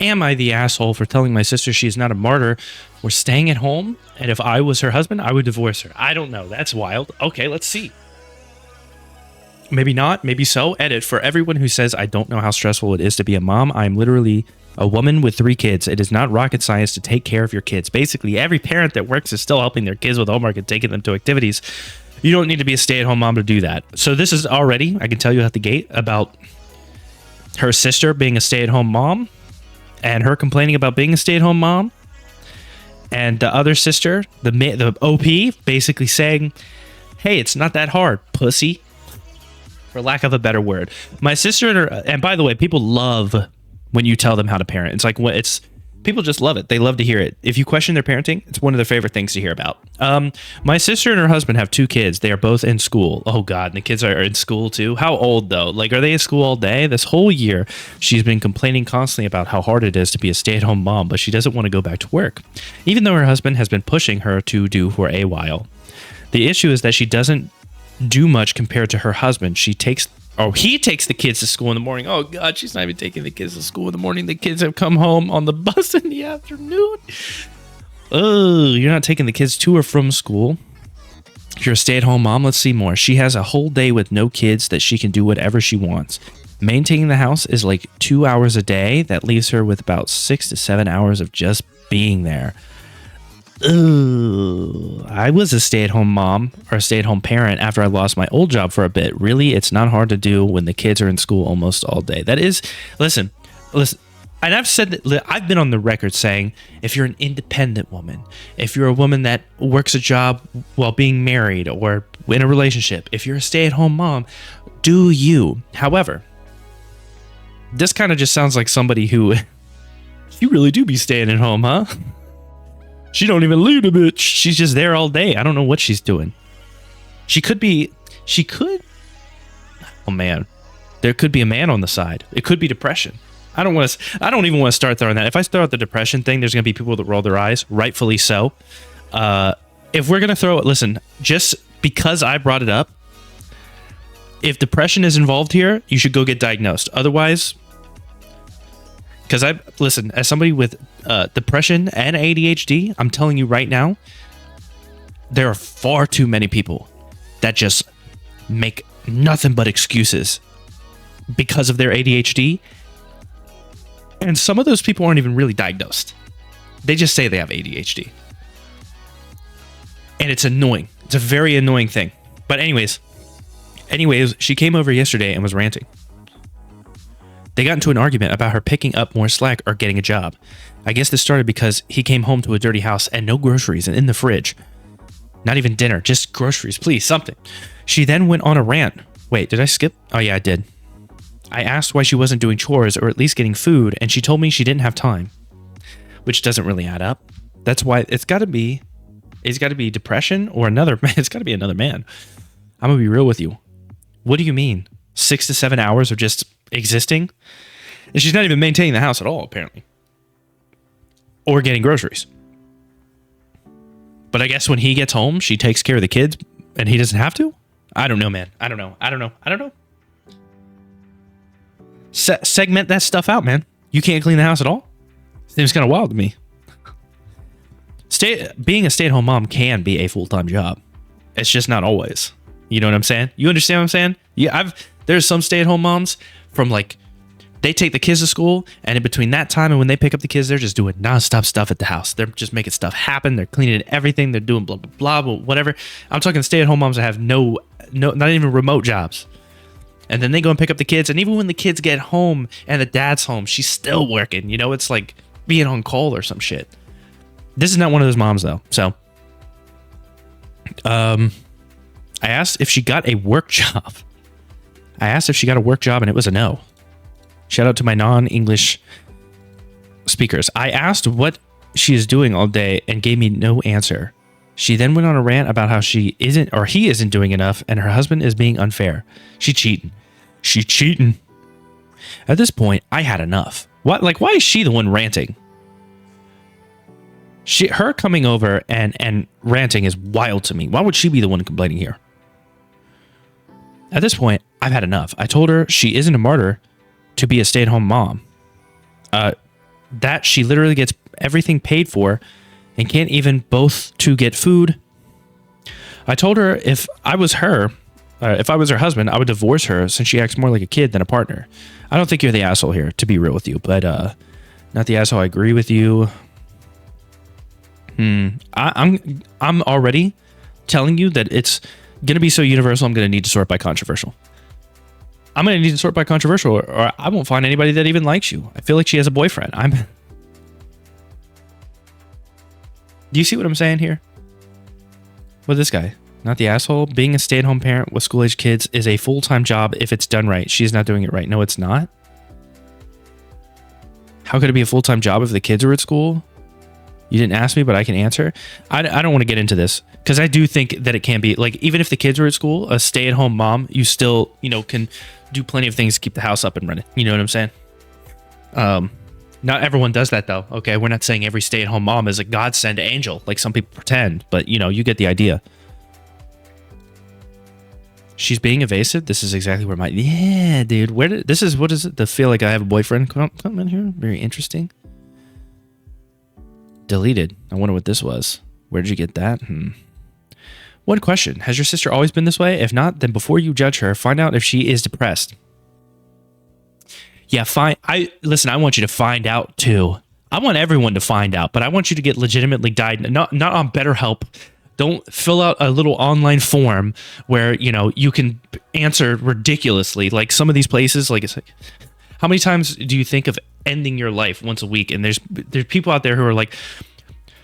Am I the asshole for telling my sister she is not a martyr or staying at home? And if I was her husband, I would divorce her. I don't know. That's wild. Okay, let's see. Maybe not. Maybe so. Edit. For everyone who says I don't know how stressful it is to be a mom, I'm literally a woman with 3 kids. It is not rocket science to take care of your kids. Basically, every parent that works is still helping their kids with homework and taking them to activities. You don't need to be a stay-at-home mom to do that. So this is already, I can tell you at the gate, about her sister being a stay-at-home mom and her complaining about being a stay-at-home mom. And the other sister, the OP, basically saying, hey, it's not that hard, pussy. For lack of a better word. My sister and her, and by the way, people love when you tell them how to parent. It's like, people just love it. They love to hear it. If you question their parenting, it's one of their favorite things to hear about. My sister and her husband have 2 kids. They are both in school. Oh God, and the kids are in school too. How old though? Like, are they in school all day? This whole year, she's been complaining constantly about how hard it is to be a stay-at-home mom, but she doesn't want to go back to work, even though her husband has been pushing her to do for a while. The issue is that she doesn't do much compared to her husband. He takes the kids to school in the morning. Oh God, she's not even taking the kids to school in the morning. The kids have come home on the bus in the afternoon. Oh, you're not taking the kids to or from school. If you're a stay-at-home mom, let's see more. She has a whole day with no kids that she can do whatever she wants. Maintaining the house is like 2 hours a day. That leaves her with about 6 to 7 hours of just being there. Ugh. I was a stay-at-home mom or a stay-at-home parent after I lost my old job for a bit. Really, it's not hard to do when the kids are in school almost all day. That is, listen, and I've said that, I've been on the record saying, if you're an independent woman, if you're a woman that works a job while being married or in a relationship, if you're a stay-at-home mom, do you. However, this kind of just sounds like somebody who, you really do be staying at home, huh? She don't even leave the bitch. She's just there all day. I don't know what she's doing. She could. Oh man, there could be a man on the side. It could be depression. I don't even want to start throwing that. If I start out the depression thing, there's going to be people that roll their eyes, rightfully so. If we're going to throw it, listen, just because I brought it up, if depression is involved here, you should go get diagnosed. Otherwise, because listen, as somebody with depression and ADHD, I'm telling you right now, there are far too many people that just make nothing but excuses because of their ADHD. And some of those people aren't even really diagnosed. They just say they have ADHD. And it's annoying. It's a very annoying thing. But anyways, she came over yesterday and was ranting. They got into an argument about her picking up more slack or getting a job. I guess this started because he came home to a dirty house and no groceries in the fridge. Not even dinner, just groceries, please, something. She then went on a rant. Wait, did I skip? Oh yeah, I did. I asked why she wasn't doing chores or at least getting food, and she told me she didn't have time. Which doesn't really add up. That's why it's got to be depression or it's got to be another man. I'm going to be real with you. What do you mean? 6 to 7 hours of just existing? And she's not even maintaining the house at all, apparently. Or getting groceries. But I guess when he gets home, she takes care of the kids and he doesn't have to? I don't know, man. I don't know. Segment that stuff out, man. You can't clean the house at all? Seems kind of wild to me. Being a stay-at-home mom can be a full-time job. It's just not always. You know what I'm saying? You understand what I'm saying? Yeah, there's some stay-at-home moms from they take the kids to school, and in between that time and when they pick up the kids, they're just doing nonstop stuff at the house. They're just making stuff happen. They're cleaning everything. They're doing blah, blah, blah, whatever. I'm talking stay-at-home moms that have no, not even remote jobs. And then they go and pick up the kids, and even when the kids get home and the dad's home, she's still working. You know, it's like being on call or some shit. This is not one of those moms, though. So, I asked if she got a work job. And it was a no. Shout out to my non-English speakers. I asked what she is doing all day and gave me no answer. She then went on a rant about how he isn't doing enough and her husband is being unfair. She cheating. At this point, I had enough. Why is she the one ranting? Her coming over and ranting is wild to me. Why would she be the one complaining here? At this point, I've had enough. I told her she isn't a martyr to be a stay-at-home mom. that she literally gets everything paid for and can't even both to get food. I told her if I was her husband, I would divorce her since she acts more like a kid than a partner. I don't think you're the asshole here, to be real with you, but not the asshole. I agree with you. I'm already telling you that it's gonna be so universal. I'm gonna need to sort by controversial. I'm gonna need to sort by controversial, or I won't find anybody that even likes you. I feel like she has a boyfriend. Do you see what I'm saying here? With this guy, not the asshole. Being a stay-at-home parent with school-age kids is a full-time job if it's done right. She's not doing it right. No, it's not. How could it be a full-time job if the kids are at school? You didn't ask me, but I can answer. I don't want to get into this because I do think that it can be like, even if the kids are at school, a stay-at-home mom, you still, can do plenty of things to keep the house up and running. You know what I'm saying? Not everyone does that though. Okay. We're not saying every stay-at-home mom is a godsend angel like some people pretend, but you get the idea. She's being evasive. This is exactly where yeah, dude. What is it? The feel like I have a boyfriend come in here. Very interesting. Deleted. I wonder what this was. Where did you get that? One question. Has your sister always been this way? If not, then before you judge her, find out if she is depressed. Yeah, fine. Listen, I want you to find out too. I want everyone to find out, but I want you to get legitimately diagnosed, not on BetterHelp. Don't fill out a little online form where, you can answer ridiculously. Like some of these places, like it's like, how many times do you think of ending your life once a week? And there's people out there who are like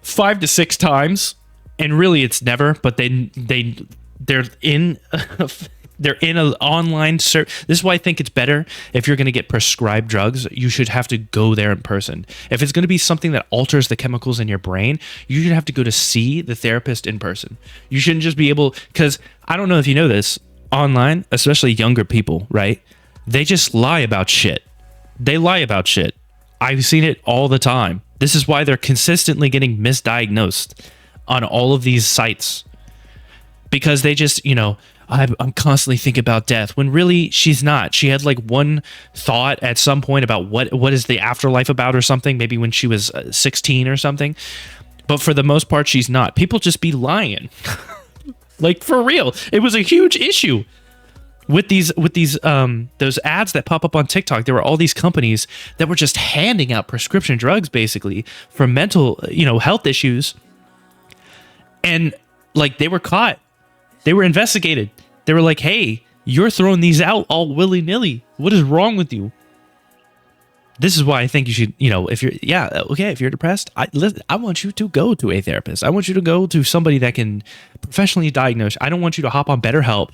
5 to 6 times, and really it's never, but they're in they're in an online search. This is why I think it's better if you're going to get prescribed drugs, you should have to go there in person. If it's going to be something that alters the chemicals in your brain, you should have to go to see the therapist in person. You shouldn't just be able, because I don't know if you know this, online, especially younger people, right? They just lie about shit. They lie about shit. I've seen it all the time. This is why they're consistently getting misdiagnosed on all of these sites. Because they just, I'm constantly thinking about death, when really she's not. She had like one thought at some point about what is the afterlife about or something, maybe when she was 16 or something. But for the most part, she's not. People just be lying. Like for real. It was a huge issue. With these those ads that pop up on TikTok, there were all these companies that were just handing out prescription drugs basically for mental, health issues. And like they were caught. They were investigated. They were like, "Hey, you're throwing these out all willy-nilly. What is wrong with you?" This is why I think you should, if you're depressed, I want you to go to a therapist. I want you to go to somebody that can professionally diagnose. I don't want you to hop on BetterHelp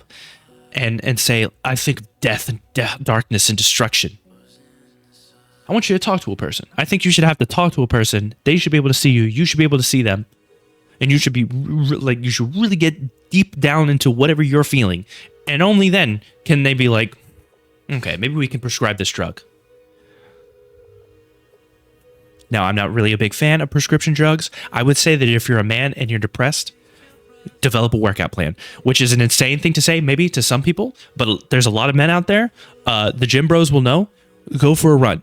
and say, I think death and darkness and destruction. I want you to talk to a person. I think you should have to talk to a person. They should be able to see you. You should be able to see them. And you should be you should really get deep down into whatever you're feeling. And only then can they be like, okay, maybe we can prescribe this drug. Now, I'm not really a big fan of prescription drugs. I would say that if you're a man and you're depressed, develop a workout plan, which is an insane thing to say maybe to some people, but there's a lot of men out there. The gym bros will know. Go for a run.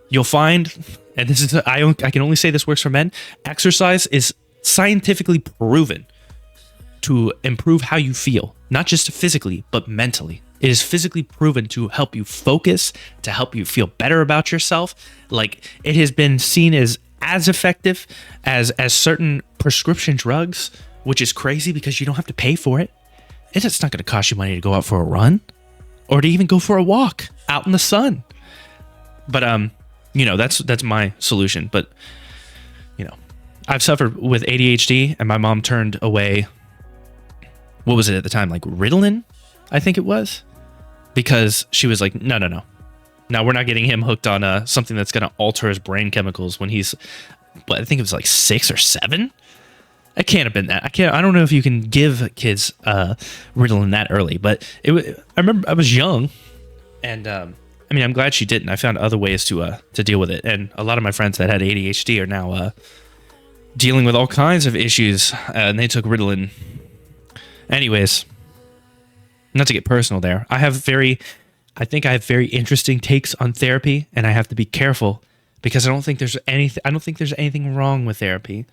You'll find, and this is I can only say this works for men. Exercise is scientifically proven to improve how you feel, not just physically, but mentally. It is physically proven to help you focus, to help you feel better about yourself. Like it has been seen as effective as certain prescription drugs, which is crazy because you don't have to pay for it. It's not going to cost you money to go out for a run or to even go for a walk out in the sun. But that's my solution. But I've suffered with ADHD, and my mom turned away. What was it at the time? Like Ritalin, I think it was, because she was like, no, we're not getting him hooked on something that's going to alter his brain chemicals when he's, I think it was like 6 or 7. It can't have been that. I don't know if you can give kids Ritalin that early, but I remember I was young, and I'm glad she didn't. I found other ways to deal with it, and a lot of my friends that had ADHD are now dealing with all kinds of issues, and they took Ritalin. Anyways, not to get personal there, I think I have very interesting takes on therapy, and I have to be careful because I don't think there's anything wrong with therapy.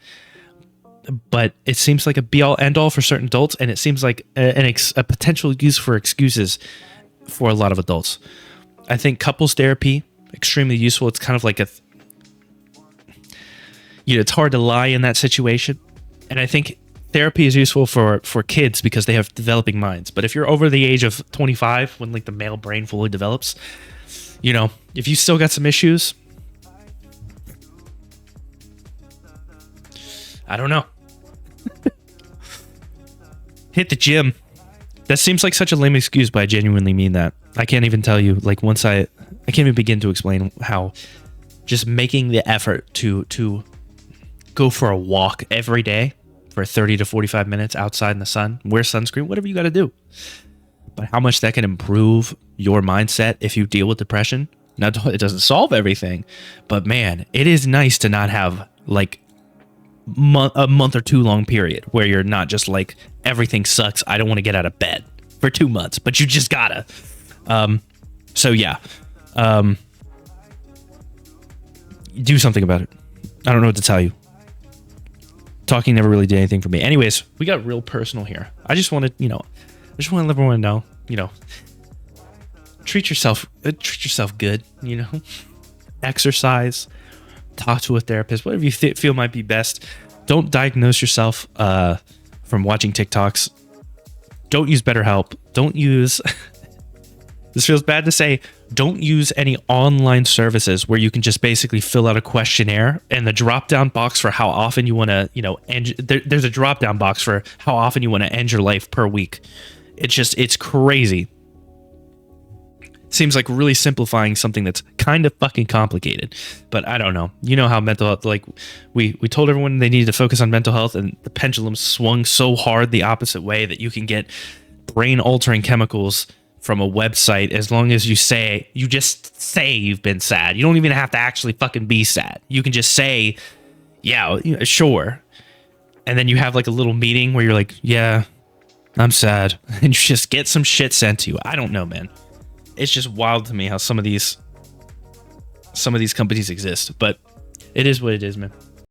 But it seems like a be-all end-all for certain adults, and it seems like a potential use for excuses for a lot of adults. I think couples therapy, extremely useful. It's kind of like it's hard to lie in that situation. And I think therapy is useful for kids because they have developing minds. But if you're over the age of 25, when like the male brain fully develops, if you still got some issues, I don't know. Hit the gym. That seems like such a lame excuse, but I genuinely mean that. I can't even tell you, like, I can't even begin to explain how just making the effort to go for a walk every day for 30 to 45 minutes outside in the sun, wear sunscreen, whatever you got to do. But how much that can improve your mindset if you deal with depression. Now, it doesn't solve everything, but man, it is nice to not have like a month or 2 long period where you're not just like, everything sucks, I don't want to get out of bed for 2 months, but you just gotta. So yeah, do something about it. I don't know what to tell you. Talking never really did anything for me. Anyways, we got real personal here. I just want to let everyone know, treat yourself good, exercise, talk to a therapist, whatever you feel might be best. Don't diagnose yourself from watching TikToks. Don't use BetterHelp. Don't use this feels bad to say, don't use any online services where you can just basically fill out a questionnaire and the drop down box for how often you want to, end. There's a drop down box for how often you want to end your life per week. It's crazy. Seems like really simplifying something that's kind of fucking complicated, but I don't know. You know how mental health, like we told everyone they needed to focus on mental health, and the pendulum swung so hard the opposite way that you can get brain altering chemicals from a website as long as you just say you've been sad. You don't even have to actually fucking be sad. You can just say, yeah, sure. And then you have like a little meeting where you're like, yeah, I'm sad. And you just get some shit sent to you. I don't know, man. It's just wild to me how some of these companies exist, but it is what it is, man.